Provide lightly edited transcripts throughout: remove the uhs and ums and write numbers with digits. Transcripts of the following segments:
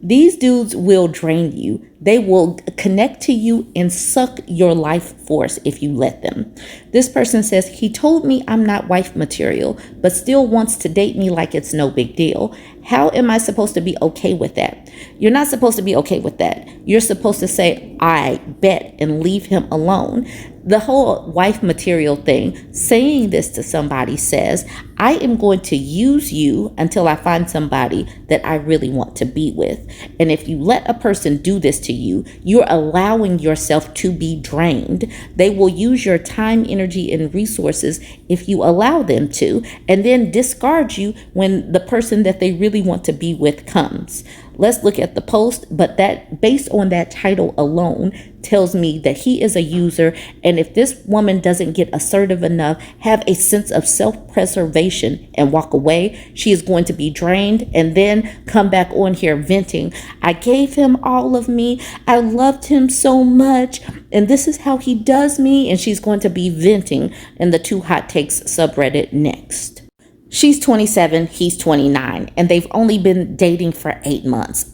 These dudes will drain you. They will connect to you and suck your life force if you let them. This person says, he told me I'm not wife material, but still wants to date me like it's no big deal. How am I supposed to be okay with that? You're not supposed to be okay with that. You're supposed to say, I bet, and leave him alone. The whole wife material thing, saying this to somebody says, I am going to use you until I find somebody that I really want to be with. And if you let a person do this to you, you're allowing yourself to be drained. They will use your time, energy, and resources if you allow them to, and then discard you when the person that they really want to be with comes. Let's look at the post, but that based on that title alone tells me that he is a user. And if this woman doesn't get assertive enough, have a sense of self-preservation and walk away, she is going to be drained and then come back on here venting. I gave him all of me. I loved him so much. And this is how he does me. And she's going to be venting in the Two Hot Takes subreddit next. She's 27, he's 29, and they've only been dating for 8 months.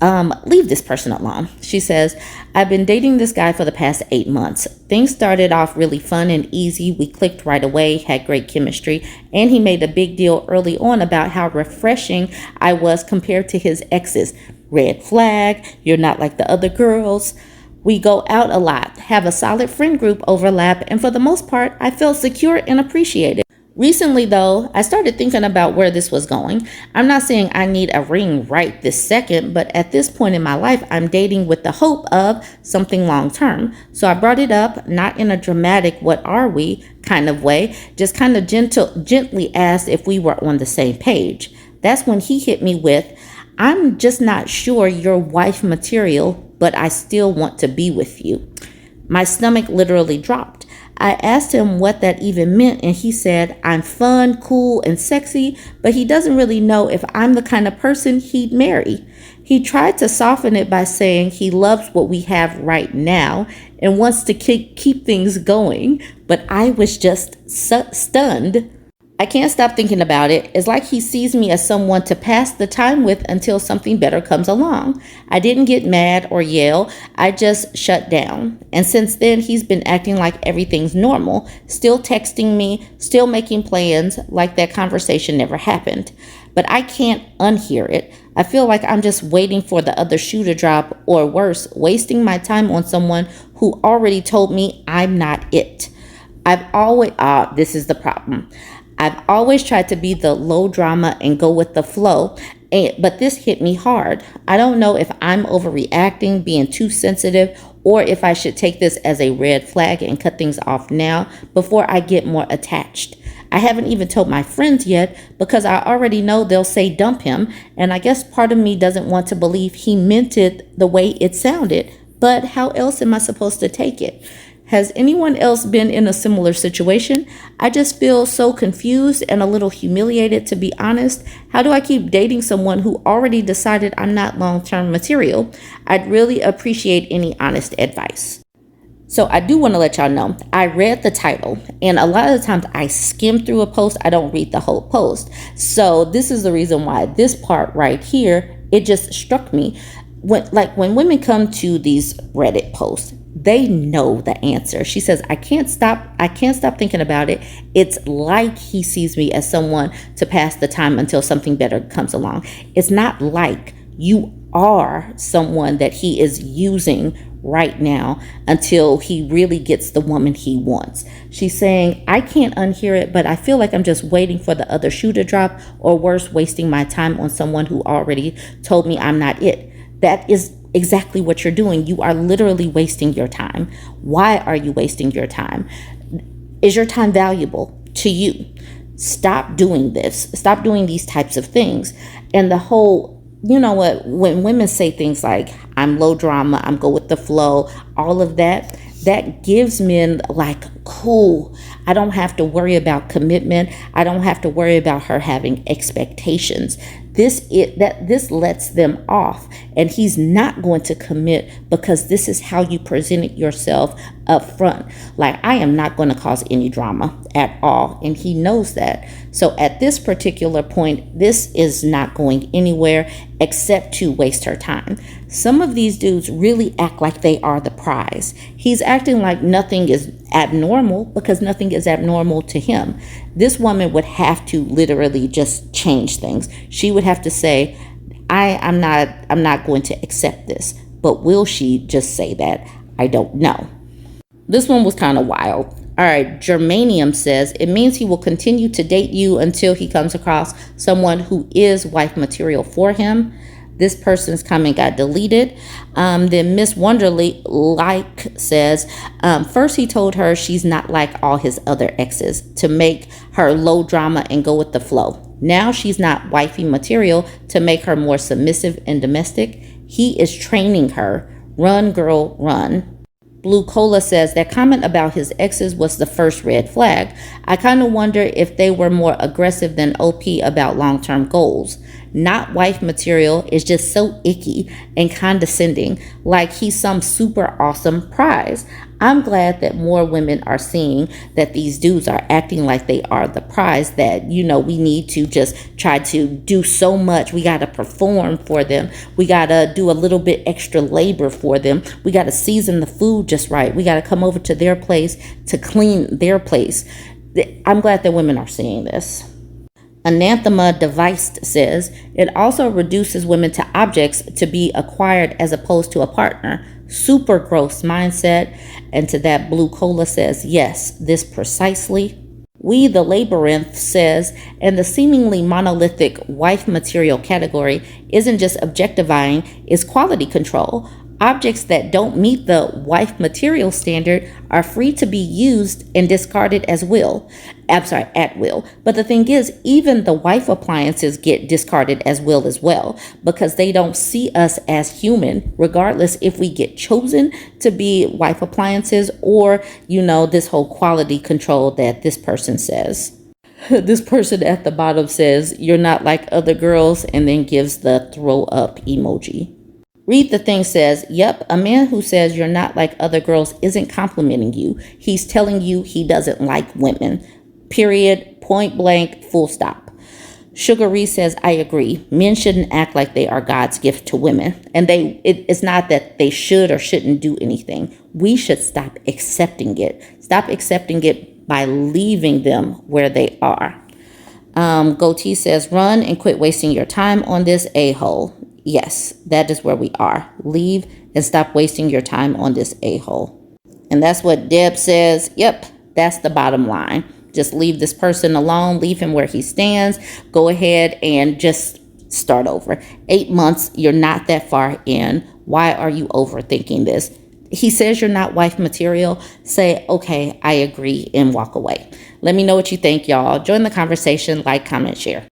Leave this person alone. She says, I've been dating this guy for the past 8 months. Things started off really fun and easy. We clicked right away, had great chemistry, and he made a big deal early on about how refreshing I was compared to his exes. Red flag, you're not like the other girls. We go out a lot, have a solid friend group overlap, and for the most part, I felt secure and appreciated. Recently, though, I started thinking about where this was going. I'm not saying I need a ring right this second, but at this point in my life, I'm dating with the hope of something long term. So I brought it up, not in a dramatic, what are we kind of way, just kind of gently asked if we were on the same page. That's when he hit me with, I'm just not sure you're wife material, but I still want to be with you. My stomach literally dropped. I asked him what that even meant, and he said, I'm fun, cool, and sexy, but he doesn't really know if I'm the kind of person he'd marry. He tried to soften it by saying he loves what we have right now and wants to keep things going, but I was just stunned. I can't stop thinking about it. It's like he sees me as someone to pass the time with until something better comes along. I didn't get mad or yell. I just shut down. And since then, he's been acting like everything's normal, still texting me, still making plans like that conversation never happened. But I can't unhear it. I feel like I'm just waiting for the other shoe to drop, or worse, wasting my time on someone who already told me I'm not it. This is the problem. I've always tried to be the low drama and go with the flow, but this hit me hard. I don't know if I'm overreacting, being too sensitive, or if I should take this as a red flag and cut things off now before I get more attached. I haven't even told my friends yet because I already know they'll say dump him, and I guess part of me doesn't want to believe he meant it the way it sounded, but how else am I supposed to take it? Has anyone else been in a similar situation? I just feel so confused and a little humiliated, to be honest. How do I keep dating someone who already decided I'm not long-term material? I'd really appreciate any honest advice. So I do want to let y'all know, I read the title, and a lot of the times I skim through a post, I don't read the whole post. So this is the reason why this part right here, it just struck me. When women come to these Reddit posts, they know the answer. She says, I can't stop thinking about it. It's like he sees me as someone to pass the time until something better comes along. It's not like, you are someone that he is using right now until he really gets the woman he wants. She's saying, I can't unhear it, but I feel like I'm just waiting for the other shoe to drop, or worse, wasting my time on someone who already told me I'm not it. That is exactly what you're doing. You are literally wasting your time. Why are you wasting your time? Is your time valuable to you? Stop doing this. Stop doing these types of things. And the whole, you know what, when women say things like, I'm low drama, I'm go with the flow, all of that, that gives men like, cool, I don't have to worry about commitment. I don't have to worry about her having expectations. This lets them off, and he's not going to commit because this is how you presented yourself up front. Like, I am not going to cause any drama at all, and he knows that. So at this particular point, this is not going anywhere except to waste her time. Some of these dudes really act like they are the prize. He's acting like nothing is abnormal because nothing is abnormal to him. This woman would have to literally just change things. She would have to say, I'm not going to accept this. But will she just say that? I don't know. This one was kind of wild. All right, Germanium says, it means he will continue to date you until he comes across someone who is wife material for him. This person's comment got deleted. Then Miss Wonderly says, first he told her she's not like all his other exes to make her low drama and go with the flow. Now she's not wifey material to make her more submissive and domestic. He is training her. Run, girl, run. Blue Cola says that comment about his exes was the first red flag. I kind of wonder if they were more aggressive than OP about long-term goals. Not wife material is just so icky and condescending, like he's some super awesome prize. I'm glad that more women are seeing that these dudes are acting like they are the prize, that, we need to just try to do so much. We got to perform for them. We got to do a little bit extra labor for them. We got to season the food just right. We got to come over to their place to clean their place. I'm glad that women are seeing this. Anathema Devised says, it also reduces women to objects to be acquired as opposed to a partner. Super gross mindset. And to that, Blue Cola says, yes, this precisely. We the Labyrinth says, and the seemingly monolithic wife material category isn't just objectifying, it's quality control. Objects that don't meet the wife material standard are free to be used and discarded at will. But the thing is, even the wife appliances get discarded as well, because they don't see us as human, regardless if we get chosen to be wife appliances or, this whole quality control that this person says. This person at the bottom says, you're not like other girls, and then gives the throw up emoji. Read the Thing says, yep, a man who says you're not like other girls isn't complimenting you. He's telling you he doesn't like women. Period. Point blank. Full stop. Sugar Reese says, I agree. Men shouldn't act like they are God's gift to women. And it's not that they should or shouldn't do anything. We should stop accepting it. Stop accepting it by leaving them where they are. Goatee says, run and quit wasting your time on this a-hole. Yes, that is where we are. Leave and stop wasting your time on this a-hole. And that's what Deb says. Yep, that's the bottom line. Just leave this person alone. Leave him where he stands. Go ahead and just start over. 8 months, you're not that far in. Why are you overthinking this? He says you're not wife material. Say, okay, I agree, and walk away. Let me know what you think, y'all. Join the conversation, like, comment, share.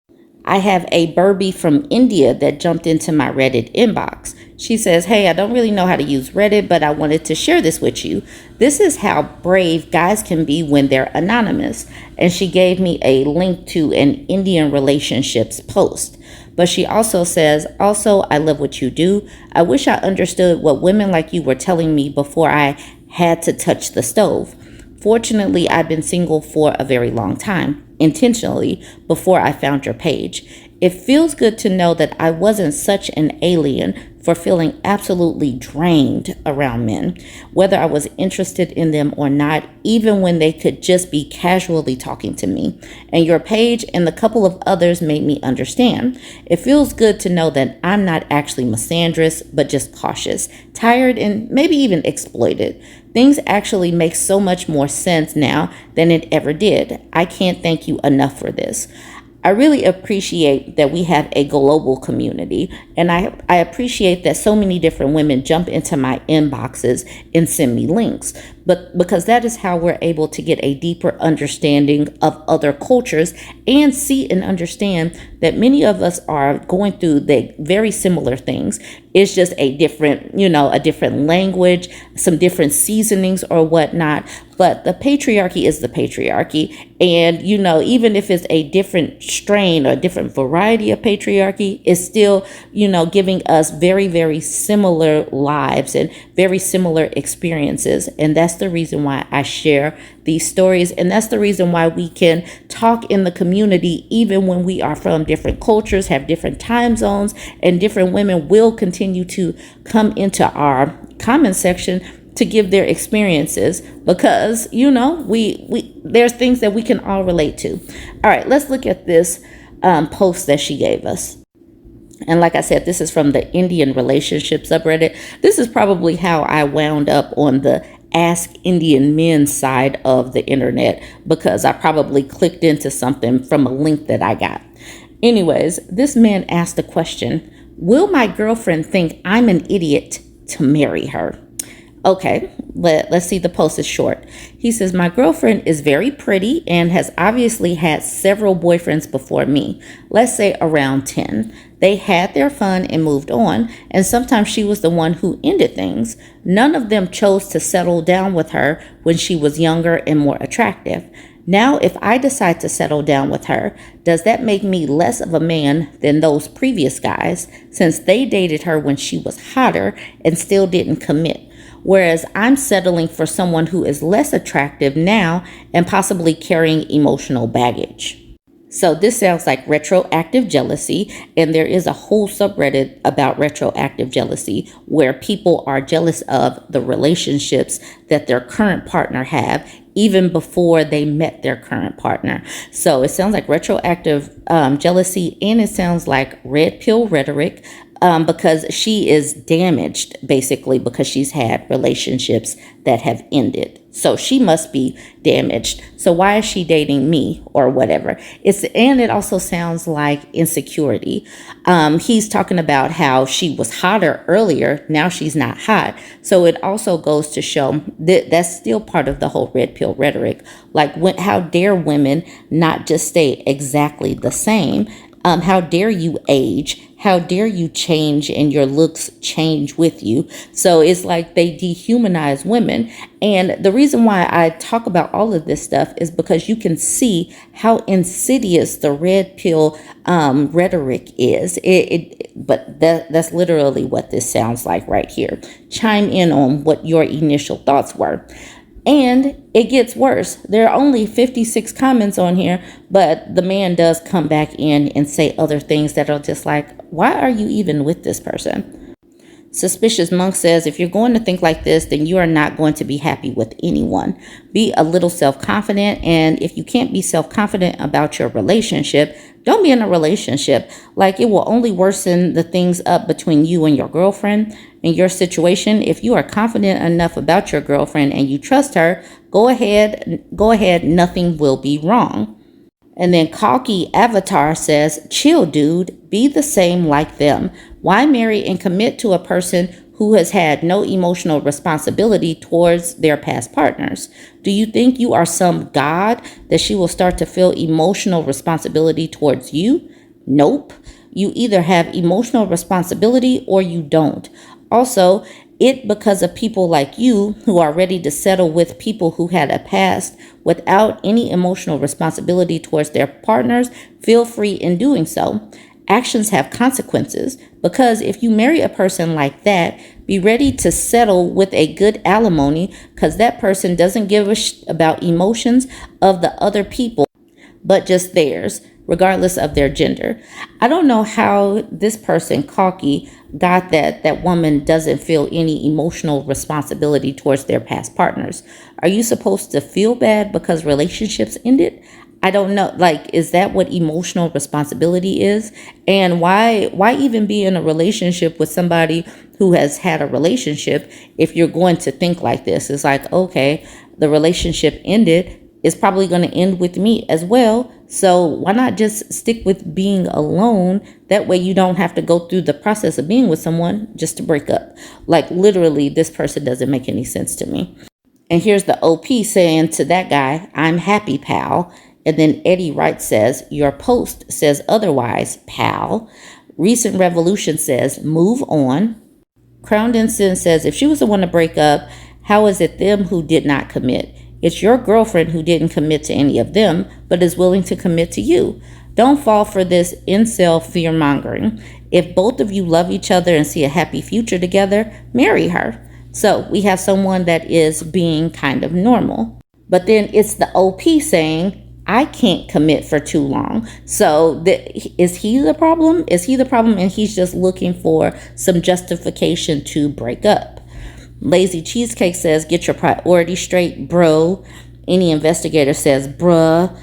I have a Burbie from India that jumped into my Reddit inbox. She says, hey, I don't really know how to use Reddit, but I wanted to share this with you. This is how brave guys can be when they're anonymous. And she gave me a link to an Indian relationships post. But she also says, also, I love what you do. I wish I understood what women like you were telling me before I had to touch the stove. Fortunately, I've been single for a very long time, intentionally, before I found your page. It feels good to know that I wasn't such an alien for feeling absolutely drained around men, whether I was interested in them or not, even when they could just be casually talking to me. And your page and the couple of others made me understand. It feels good to know that I'm not actually misandrous, but just cautious, tired, and maybe even exploited. Things actually make so much more sense now than it ever did. I can't thank you enough for this. I really appreciate that we have a global community, and I appreciate that so many different women jump into my inboxes and send me links, but because that is how we're able to get a deeper understanding of other cultures and see and understand that many of us are going through the very similar things. It's just a different, a different language, some different seasonings or whatnot. But the patriarchy is the patriarchy. And, even if it's a different strain or a different variety of patriarchy, it's still, giving us very, very similar lives and very similar experiences. And that's the reason why I share these stories. And that's the reason why we can talk in the community, even when we are from different cultures, have different time zones, and different women will continue to come into our comment section to give their experiences, because we there's things that we can all relate to. All right, let's look at this post that she gave us. And like I said, this is from the Indian relationship subreddit. This is probably how I wound up on the Ask Indian Men side of the internet, because I probably clicked into something from a link that I got. Anyways, this man asked the question, will my girlfriend think I'm an idiot to marry her? Okay, let's see. The post is short. He says, my girlfriend is very pretty and has obviously had several boyfriends before me, let's say around 10. They had their fun and moved on, and sometimes she was the one who ended things. None of them chose to settle down with her when she was younger and more attractive. Now, if I decide to settle down with her, does that make me less of a man than those previous guys, since they dated her when she was hotter and still didn't commit? Whereas I'm settling for someone who is less attractive now and possibly carrying emotional baggage. So this sounds like retroactive jealousy, and there is a whole subreddit about retroactive jealousy where people are jealous of the relationships that their current partner have even before they met their current partner. So it sounds like retroactive jealousy, and it sounds like red pill rhetoric, because she is damaged basically because she's had relationships that have ended. So she must be damaged. So why is she dating me or whatever? And it also sounds like insecurity. He's talking about how she was hotter earlier. Now she's not hot. So it also goes to show that that's still part of the whole red pill rhetoric. Like, how dare women not just stay exactly the same? How dare you age? How dare you change and your looks change with you? So it's like they dehumanize women. And the reason why I talk about all of this stuff is because you can see how insidious the red pill rhetoric is. But that's literally what this sounds like right here. Chime in on what your initial thoughts were. And it gets worse. There are only 56 comments on here, but the man does come back in and say other things that are just like, why are you even with this person? Suspicious Monk says, if you're going to think like this, then you are not going to be happy with anyone. Be a little self-confident, and if you can't be self-confident about your relationship, don't be in a relationship. Like, it will only worsen the things up between you and your girlfriend. In your situation, if you are confident enough about your girlfriend and you trust her, go ahead, nothing will be wrong. And then Cocky Avatar says, chill, dude, be the same like them. Why marry and commit to a person who has had no emotional responsibility towards their past partners? Do you think you are some god that she will start to feel emotional responsibility towards you? Nope. You either have emotional responsibility or you don't. Also, because of people like you who are ready to settle with people who had a past without any emotional responsibility towards their partners, feel free in doing so. Actions have consequences, because if you marry a person like that, be ready to settle with a good alimony, because that person doesn't give a about emotions of the other people, but just theirs, regardless of their gender. I don't know how this person, Cocky, got that woman doesn't feel any emotional responsibility towards their past partners. Are you supposed to feel bad because relationships ended? I don't know. Like, is that what emotional responsibility is? And why even be in a relationship with somebody who has had a relationship if you're going to think like this? It's like, okay, the relationship ended. It's probably going to end with me as well. So why not just stick with being alone? That way you don't have to go through the process of being with someone just to break up. Like, literally, this person doesn't make any sense to me. And here's the OP saying to that guy, I'm happy, pal. And then Eddie Wright says, your post says otherwise, pal. Recent Revolution says, move on. Crowned Incense says, if she was the one to break up, how is it them who did not commit? It's your girlfriend who didn't commit to any of them, but is willing to commit to you. Don't fall for this incel fear mongering. If both of you love each other and see a happy future together, marry her. So we have someone that is being kind of normal. But then it's the OP saying, I can't commit for too long. So is he the problem? Is he the problem and he's just looking for some justification to break up? Lazy Cheesecake says, get your priorities straight, bro. Any investigator says, bruh.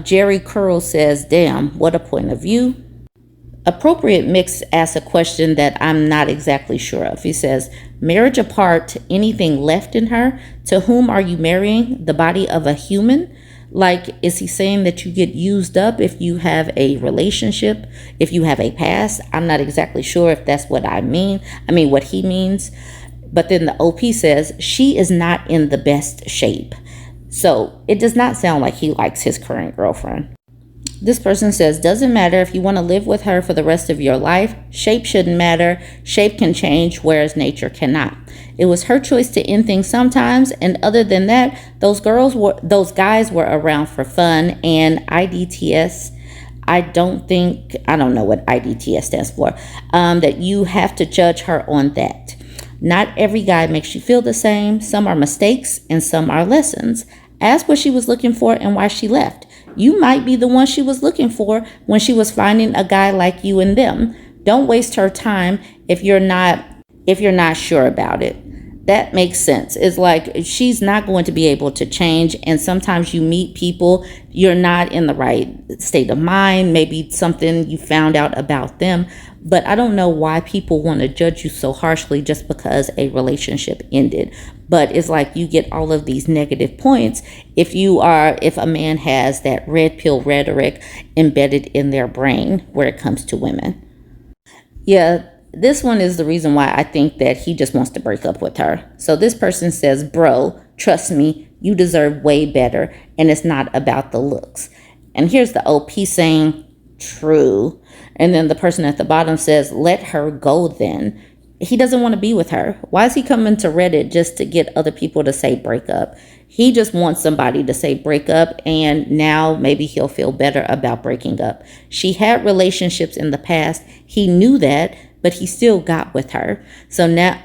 Jerry Curl says, damn, what a point of view. Appropriate Mix asks a question that I'm not exactly sure of. He says, marriage apart, anything left in her? To whom are you marrying? The body of a human? Like, is he saying that you get used up if you have a relationship, if you have a past? I'm not exactly sure if that's what what he means. But then the OP says, she is not in the best shape. So it does not sound like he likes his current girlfriend. This person says, doesn't matter if you want to live with her for the rest of your life. Shape shouldn't matter. Shape can change, whereas nature cannot. It was her choice to end things sometimes. And other than that, those guys were around for fun. And IDTS, I don't know what IDTS stands for, that you have to judge her on that. Not every guy makes you feel the same. Some are mistakes and some are lessons. Ask what she was looking for and why she left. You might be the one she was looking for when she was finding a guy like you and them. Don't waste her time if you're not sure about it. That makes sense. It's like she's not going to be able to change. And sometimes you meet people, you're not in the right state of mind. Maybe something you found out about them. But I don't know why people want to judge you so harshly just because a relationship ended. But it's like you get all of these negative points if a man has that red pill rhetoric embedded in their brain where it comes to women. Yeah. This one is the reason why I think that he just wants to break up with her. So this person says, bro, trust me, you deserve way better. And it's not about the looks. And here's the OP saying, true. And then the person at the bottom says, let her go then. He doesn't want to be with her. Why is he coming to Reddit just to get other people to say break up? He just wants somebody to say break up, and now maybe he'll feel better about breaking up. She had relationships in the past. He knew that, but he still got with her. So now,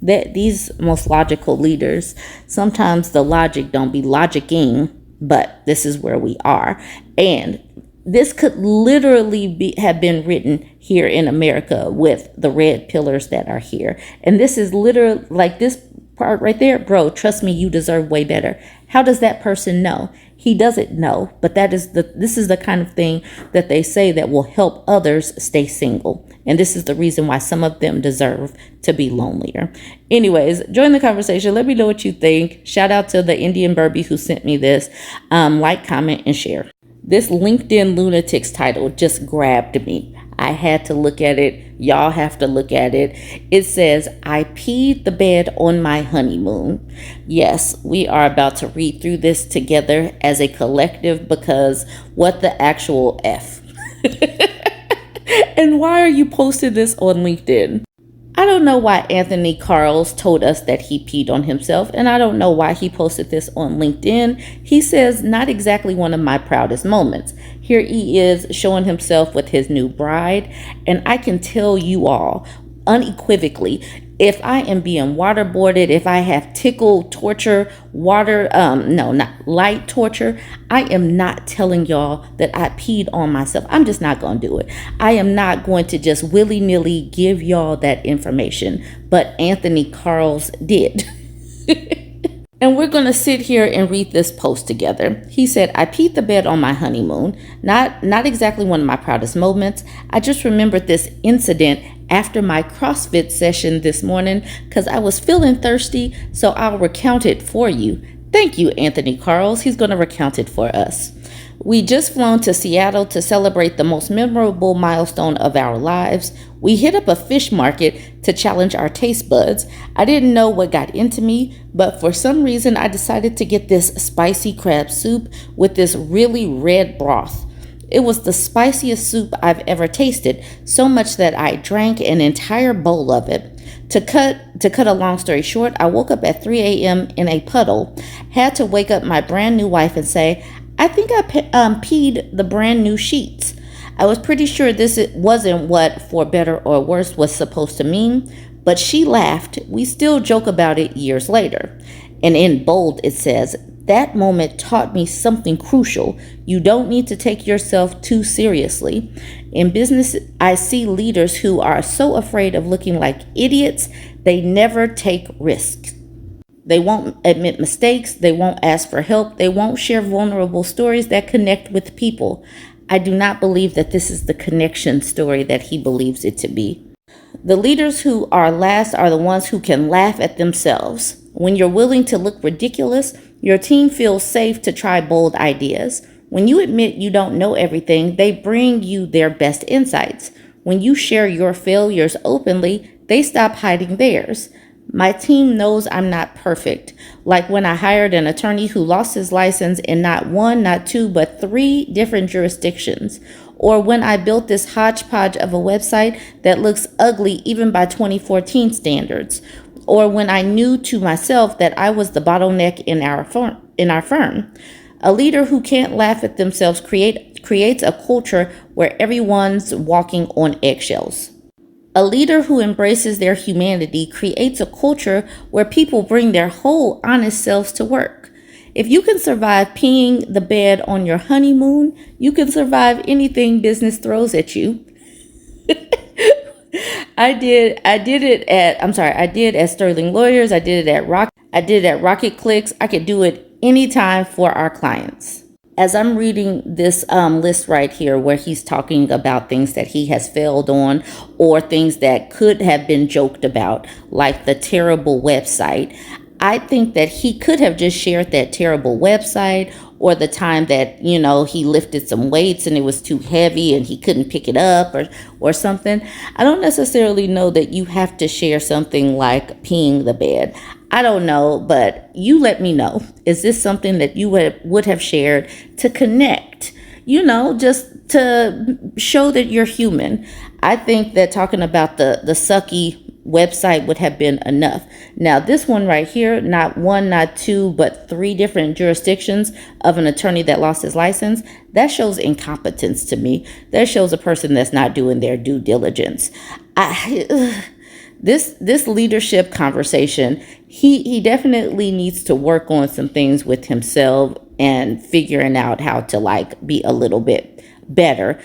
these most logical leaders, sometimes the logic don't be logicking, but this is where we are. And this could literally have been written here in America with the red pillars that are here. And this is literally like this part right there, bro, trust me, you deserve way better. How does that person know? He doesn't know, but this is the kind of thing that they say that will help others stay single. And this is the reason why some of them deserve to be lonelier. Anyways, join the conversation. Let me know what you think. Shout out to the Indian Burby who sent me this. Like, comment, and share. This LinkedIn Lunatic's title just grabbed me. I had to look at it. Y'all have to look at it. It says, I peed the bed on my honeymoon. Yes, we are about to read through this together as a collective because what the actual F? And why are you posting this on LinkedIn? I don't know why Anthony Carls told us that he peed on himself, and I don't know why he posted this on LinkedIn. He says, not exactly one of my proudest moments. Here he is showing himself with his new bride, and I can tell you all unequivocally, if I am being waterboarded, if I have tickle torture, light torture, I am not telling y'all that I peed on myself. I'm just not going to do it. I am not going to just willy-nilly give y'all that information. But Anthony Carls did. And we're going to sit here and read this post together. He said, I peed the bed on my honeymoon. Not exactly one of my proudest moments. I just remembered this incident after my CrossFit session this morning because I was feeling thirsty, so I'll recount it for you. Thank you, Anthony Carls. He's going to recount it for us. We just flown to Seattle to celebrate the most memorable milestone of our lives. We hit up a fish market to challenge our taste buds. I didn't know what got into me, but for some reason I decided to get this spicy crab soup with this really red broth. It was the spiciest soup I've ever tasted, so much that I drank an entire bowl of it. To cut a long story short, I woke up at 3 a.m. in a puddle, had to wake up my brand new wife and say, I think I peed the brand new sheets. I was pretty sure this wasn't what for better or worse was supposed to mean, but she laughed. We still joke about it years later. And in bold it says, that moment taught me something crucial. You don't need to take yourself too seriously. In business, I see leaders who are so afraid of looking like idiots, they never take risks. They won't admit mistakes. They won't ask for help. They won't share vulnerable stories that connect with people. I do not believe that this is the connection story that he believes it to be. The leaders who are last are the ones who can laugh at themselves. When you're willing to look ridiculous, your team feels safe to try bold ideas. When you admit you don't know everything, they bring you their best insights. When you share your failures openly, they stop hiding theirs. My team knows I'm not perfect. Like when I hired an attorney who lost his license in not one, not two, but 3 different jurisdictions. Or when I built this hodgepodge of a website that looks ugly even by 2014 standards. Or when I knew to myself that I was the bottleneck in our firm. A leader who can't laugh at themselves creates a culture where everyone's walking on eggshells. A leader who embraces their humanity creates a culture where people bring their whole honest selves to work. If you can survive peeing the bed on your honeymoon, you can survive anything business throws at you. I did at Sterling Lawyers, I did it at Rocket Clicks. I could do it anytime for our clients. As I'm reading this list right here where he's talking about things that he has failed on or things that could have been joked about, like the terrible website, I think that he could have just shared that terrible website or the time that, he lifted some weights and it was too heavy and he couldn't pick it up or something. I don't necessarily know that you have to share something like peeing the bed. I don't know, but you let me know. Is this something that you would have shared to connect, just to show that you're human? I think that talking about the sucky website would have been enough. Now, this one right here, not 1, not 2, but 3 different jurisdictions of an attorney that lost his license, that shows incompetence to me. That shows a person that's not doing their due diligence. This leadership conversation, he definitely needs to work on some things with himself and figuring out how to be a little bit better,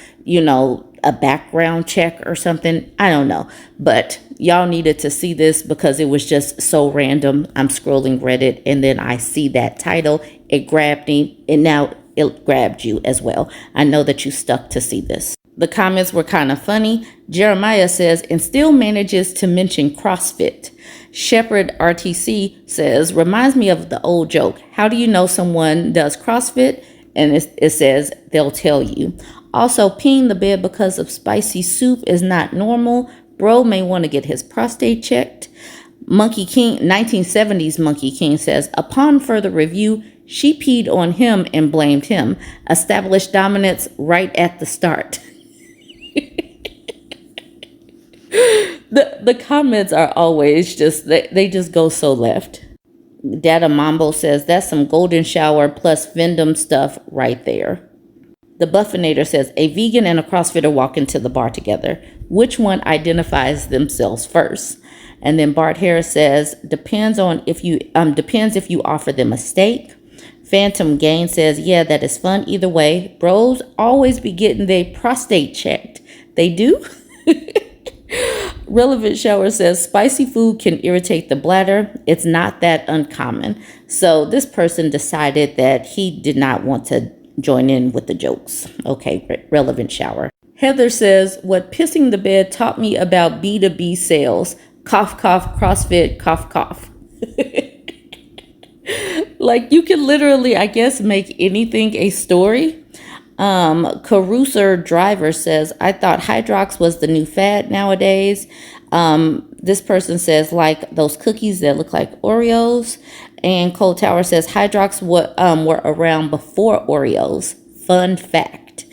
a background check or something. I don't know, but y'all needed to see this because it was just so random. I'm scrolling Reddit and then I see that title. It grabbed me and now it grabbed you as well. I know that you stuck to see this. The comments were kind of funny. Jeremiah says, and still manages to mention CrossFit. Shepherd RTC says, reminds me of the old joke. How do you know someone does CrossFit? And it says, they'll tell you. Also, peeing the bed because of spicy soup is not normal. Bro may want to get his prostate checked. Monkey King, 1970s Monkey King says, upon further review, she peed on him and blamed him. Established dominance right at the start. The comments are always just, they just go so left. Dada Mambo says, that's some golden shower plus Vendom stuff right there. The Buffinator says, a vegan and a CrossFitter walk into the bar together. Which one identifies themselves first? And then Bart Harris says, depends if you offer them a steak. Phantom Gain says, yeah, that is fun either way. Bros always be getting their prostate checked. They do? Relevant Shower says, spicy food can irritate the bladder. It's not that uncommon. So this person decided that he did not want to join in with the jokes. Okay, Relevant Shower. Heather says, what pissing the bed taught me about B2B sales. Cough, cough, CrossFit, cough, cough. You can literally, I guess, make anything a story. Caruser Driver says, I thought Hydrox was the new fad nowadays. This person says, like those cookies that look like Oreos. And Cold Tower says, Hydrox were around before Oreos. Fun fact.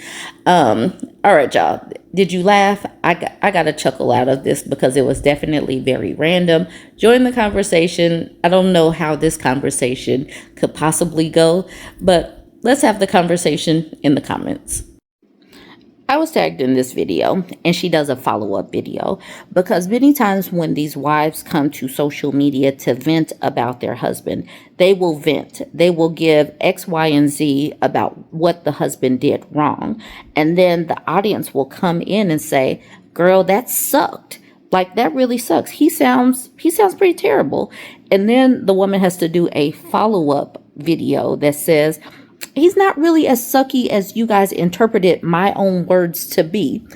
All right, y'all. Did you laugh? I got a chuckle out of this because it was definitely very random. Join the conversation. I don't know how this conversation could possibly go, but let's have the conversation in the comments. I was tagged in this video, and she does a follow-up video because many times when these wives come to social media to vent about their husband, they will vent. They will give X, Y, and Z about what the husband did wrong. And then the audience will come in and say, girl, that sucked. Like, that really sucks. He sounds pretty terrible. And then the woman has to do a follow-up video that says, he's not really as sucky as you guys interpreted my own words to be.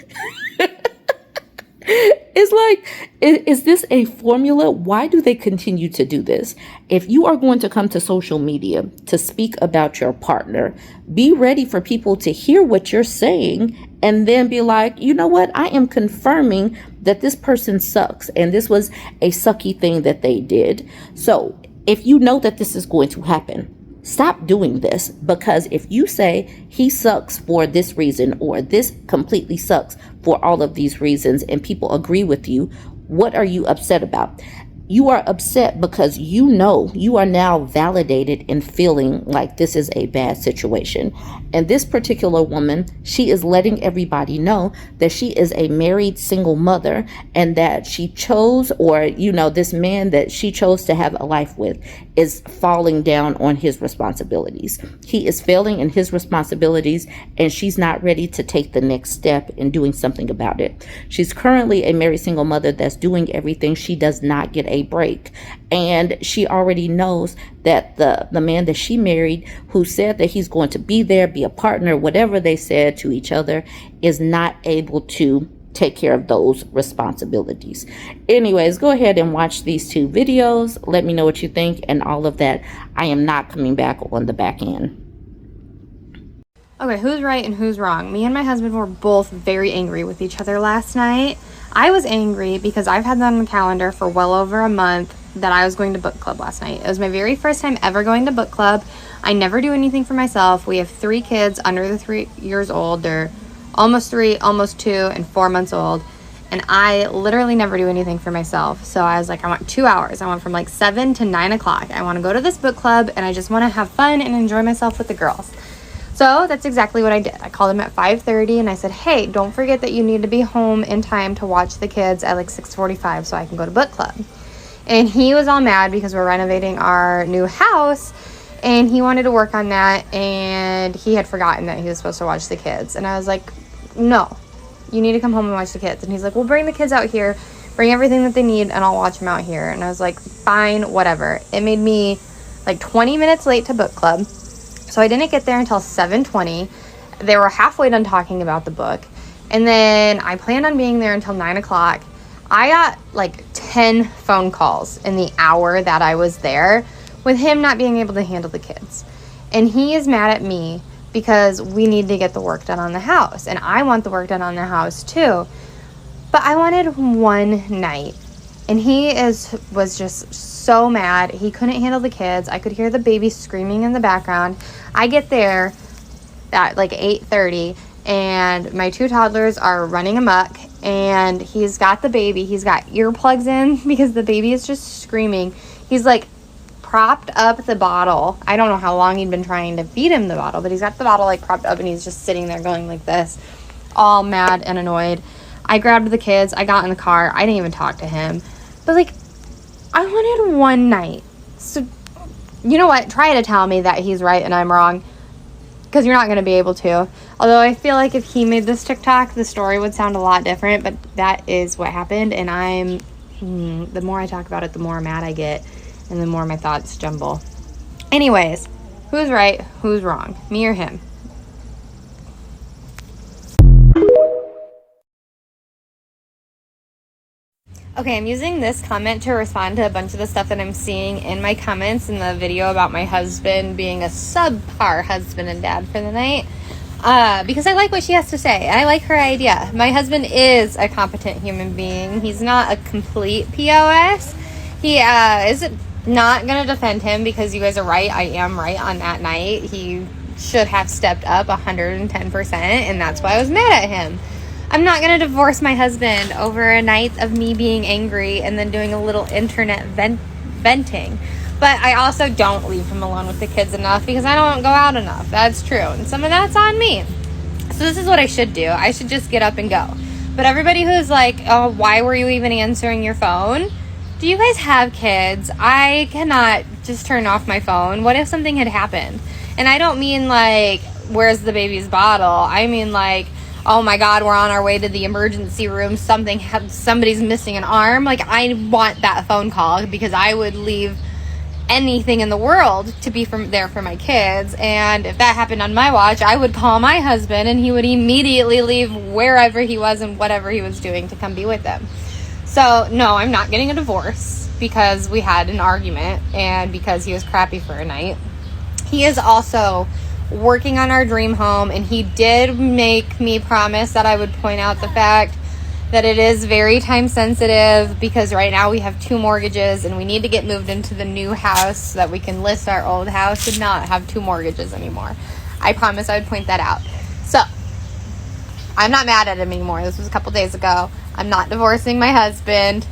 It's like, is this a formula? Why do they continue to do this? If you are going to come to social media to speak about your partner, be ready for people to hear what you're saying and then be like, you know what? I am confirming that this person sucks and this was a sucky thing that they did. So if you know that this is going to happen, stop doing this, because if you say he sucks for this reason or this completely sucks for all of these reasons and people agree with you, what are you upset about? You are upset because you know you are now validated in feeling like this is a bad situation. And this particular woman, she is letting everybody know that she is a married single mother and that she chose, or, you know, this man that she chose to have a life with is falling down on his responsibilities. He is failing in his responsibilities and she's not ready to take the next step in doing something about it. She's currently a married single mother that's doing everything. She does not get a break, and she already knows that the man that she married, who said that he's going to be there, be a partner, whatever they said to each other, is not able to take care of those responsibilities. Anyways, go ahead and watch these two videos. Let me know what you think and all of that. I am not coming back on the back end. Okay, who's right and who's wrong? Me and my husband were both very angry with each other last night. I was angry because I've had that on the calendar for well over a month that I was going to book club last night. It was my very first time ever going to book club. I never do anything for myself. We have 3 kids under the 3 years old. They're almost 3, almost 2, and 4 months old. And I literally never do anything for myself. So I was like, I want 2 hours. I want from like 7 to 9 o'clock. I want to go to this book club and I just want to have fun and enjoy myself with the girls. So that's exactly what I did. I called him at 5:30 and I said, hey, don't forget that you need to be home in time to watch the kids at like 6:45 so I can go to book club. And he was all mad because we're renovating our new house and he wanted to work on that and he had forgotten that he was supposed to watch the kids. And I was like, no, you need to come home and watch the kids. And he's like, well, bring the kids out here, bring everything that they need and I'll watch them out here. And I was like, fine, whatever. It made me like 20 minutes late to book club. So I didn't get there until 7:20. They were halfway done talking about the book. And then I planned on being there until 9 o'clock. I got like 10 phone calls in the hour that I was there with him not being able to handle the kids. And he is mad at me because we need to get the work done on the house. And I want the work done on the house too. But I wanted one night. And he was just so mad. He couldn't handle the kids. I could hear the baby screaming in the background. I get there at like 8:30 and my 2 toddlers are running amok and he's got the baby. He's got earplugs in because the baby is just screaming. He's like propped up the bottle. I don't know how long he'd been trying to feed him the bottle, but he's got the bottle like propped up and he's just sitting there going like this, all mad and annoyed. I grabbed the kids. I got in the car. I didn't even talk to him. But like, I wanted one night. So, you know what? Try to tell me that he's right and I'm wrong. Because you're not going to be able to. Although I feel like if he made this TikTok, the story would sound a lot different. But that is what happened. And the more I talk about it, the more mad I get. And the more my thoughts jumble. Anyways, who's right? Who's wrong? Me or him? Okay, I'm using this comment to respond to a bunch of the stuff that I'm seeing in my comments in the video about my husband being a subpar husband and dad for the night. because I like what she has to say. I like her idea. My husband is a competent human being. He's not a complete POS. He is not going to defend him because you guys are right. I am right on that night. He should have stepped up 110%, and that's why I was mad at him. I'm not going to divorce my husband over a night of me being angry and then doing a little internet venting. But I also don't leave him alone with the kids enough because I don't go out enough. That's true. And some of that's on me. So this is what I should do. I should just get up and go. But everybody who's like, oh, why were you even answering your phone? Do you guys have kids? I cannot just turn off my phone. What if something had happened? And I don't mean like, where's the baby's bottle? I mean like, oh my God, we're on our way to the emergency room. Somebody's missing an arm. Like, I want that phone call because I would leave anything in the world to be there for my kids. And if that happened on my watch, I would call my husband and he would immediately leave wherever he was and whatever he was doing to come be with them. So no, I'm not getting a divorce because we had an argument and because he was crappy for a night. He is also working on our dream home, and he did make me promise that I would point out the fact that it is very time sensitive because right now we have 2 mortgages and we need to get moved into the new house so that we can list our old house and not have 2 mortgages anymore. I promise I would point that out. So I'm not mad at him anymore. This was a couple days ago. I'm not divorcing my husband.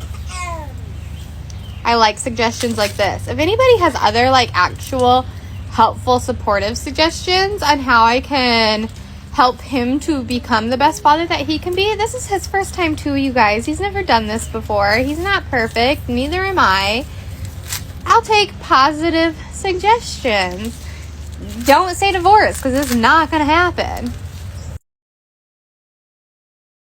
I like suggestions like this. If anybody has other like actual helpful, supportive suggestions on how I can help him to become the best father that he can be. This is his first time too, you guys. He's never done this before. He's not perfect. Neither am I. I'll take positive suggestions. Don't say divorce because it's not going to happen.